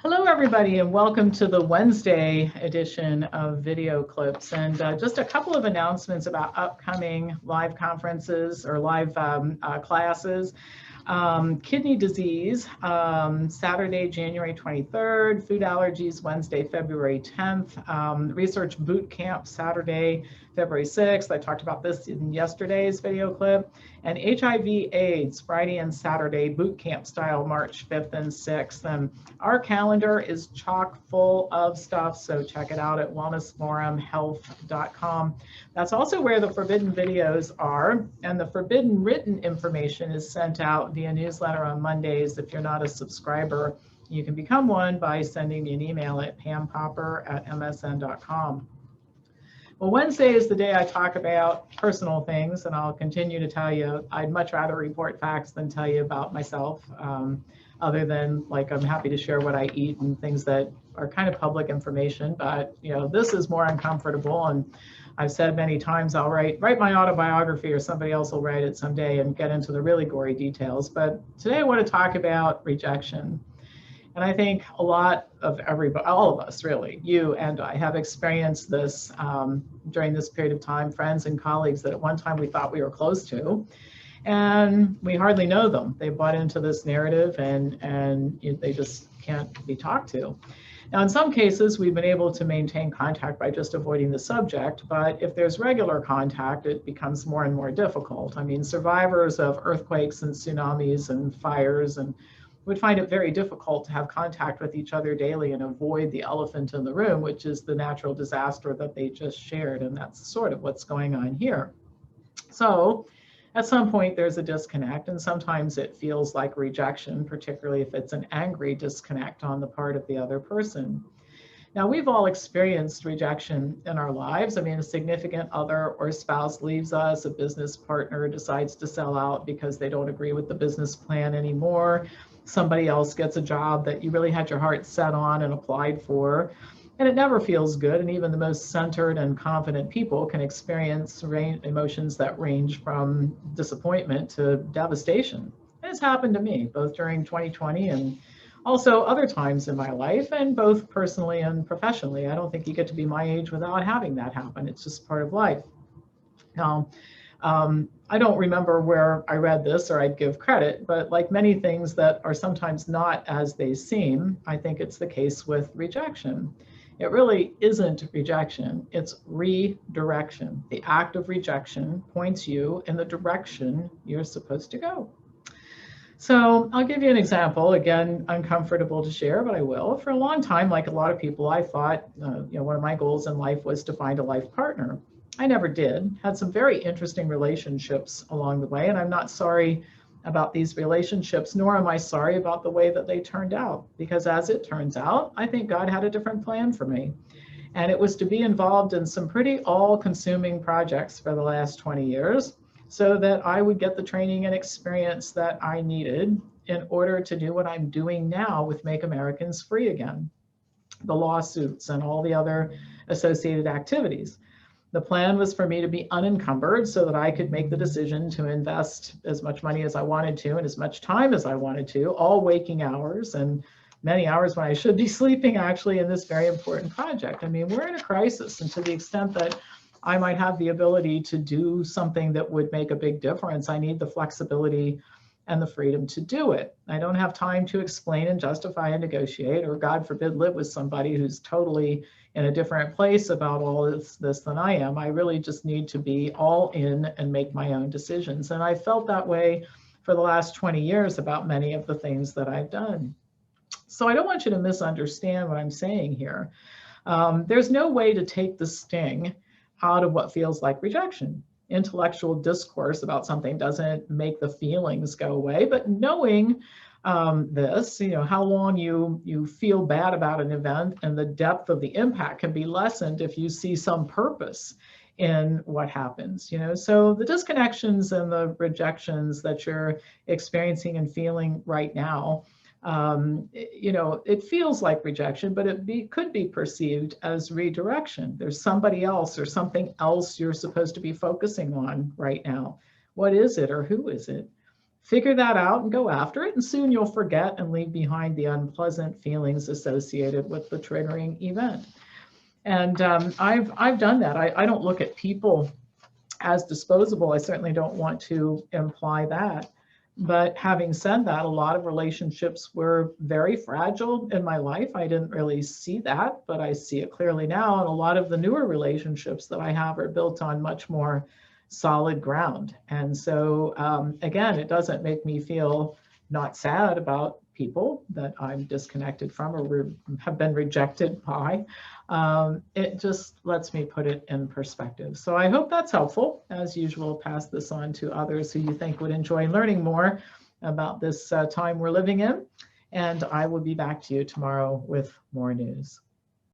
Hello, everybody, and welcome to the Wednesday edition of Video Clips. And just a couple of announcements about upcoming live conferences or live classes. Kidney disease, Saturday, January 23rd, food allergies, Wednesday, February 10th, research boot camp, Saturday, February 6th. I talked about this in yesterday's video clip. And HIV/AIDS, Friday and Saturday, boot camp style, March 5th and 6th. And our calendar is chock full of stuff, so check it out at WellnessForumHealth.com. That's also where the forbidden videos are, and the forbidden written information is sent out via newsletter on Mondays. If you're not a subscriber, you can become one by sending me an email at pampopper@msn.com. Well, Wednesday is the day I talk about personal things, and I'll continue to tell you. I'd much rather report facts than tell you about myself, other than, like, I'm happy to share what I eat and things that are kind of public information. But, you know, this is more uncomfortable, and I've said many times I'll write my autobiography, or somebody else will write it someday and get into the really gory details. But today I want to talk about rejection. And I think a lot of everybody, all of us really, you and I, have experienced this during this period of time, friends and colleagues that at one time we thought we were close to, and we hardly know them. They bought into this narrative and they just can't be talked to. Now, in some cases, we've been able to maintain contact by just avoiding the subject, but if there's regular contact, it becomes more and more difficult. I mean, survivors of earthquakes and tsunamis and fires and would find it very difficult to have contact with each other daily and avoid the elephant in the room, which is the natural disaster that they just shared. And that's sort of what's going on here. So at some point there's a disconnect, and sometimes it feels like rejection, particularly if it's an angry disconnect on the part of the other person. Now, we've all experienced rejection in our lives. I mean, a significant other or spouse leaves us, a business partner decides to sell out because they don't agree with the business plan anymore. Somebody else gets a job that you really had your heart set on and applied for, and it never feels good. And even the most centered and confident people can experience emotions that range from disappointment to devastation. And it's happened to me, both during 2020 and also other times in my life, and both personally and professionally. I don't think you get to be my age without having that happen. It's just part of life. Now, I don't remember where I read this, or I'd give credit, but like many things that are sometimes not as they seem, I think it's the case with rejection. It really isn't rejection, it's redirection. The act of rejection points you in the direction you're supposed to go. So I'll give you an example, again, uncomfortable to share, but I will. For a long time, like a lot of people, I thought, one of my goals in life was to find a life partner. I never did. Had some very interesting relationships along the way, and I'm not sorry about these relationships, nor am I sorry about the way that they turned out, because as it turns out, I think God had a different plan for me. And it was to be involved in some pretty all-consuming projects for the last 20 years, so that I would get the training and experience that I needed in order to do what I'm doing now with Make Americans Free Again, the lawsuits and all the other associated activities. The plan was for me to be unencumbered so that I could make the decision to invest as much money as I wanted to and as much time as I wanted to, all waking hours and many hours when I should be sleeping, actually, in this very important project. I mean, we're in a crisis, and to the extent that I might have the ability to do something that would make a big difference, I need the flexibility and the freedom to do it. I don't have time to explain and justify and negotiate, or God forbid, live with somebody who's totally in a different place about all this than I am. I really just need to be all in and make my own decisions. And I felt that way for the last 20 years about many of the things that I've done. So I don't want you to misunderstand what I'm saying here. There's no way to take the sting out of what feels like rejection. Intellectual discourse about something doesn't make the feelings go away, but knowing this, how long you feel bad about an event and the depth of the impact can be lessened if you see some purpose in what happens. So the disconnections and the rejections that you're experiencing and feeling right now, it feels like rejection, but it could be perceived as redirection. There's somebody else or something else you're supposed to be focusing on right now. What is it, or who is it? Figure that out and go after it, and soon you'll forget and leave behind the unpleasant feelings associated with the triggering event. And I've done that. I don't look at people as disposable. I certainly don't want to imply that. But having said that, a lot of relationships were very fragile in my life. I didn't really see that, but I see it clearly now. And a lot of the newer relationships that I have are built on much more solid ground. And so, again, it doesn't make me feel not sad about people that I'm disconnected from or have been rejected by. It just lets me put it in perspective. So I hope that's helpful. As usual, pass this on to others who you think would enjoy learning more about this time we're living in. And I will be back to you tomorrow with more news.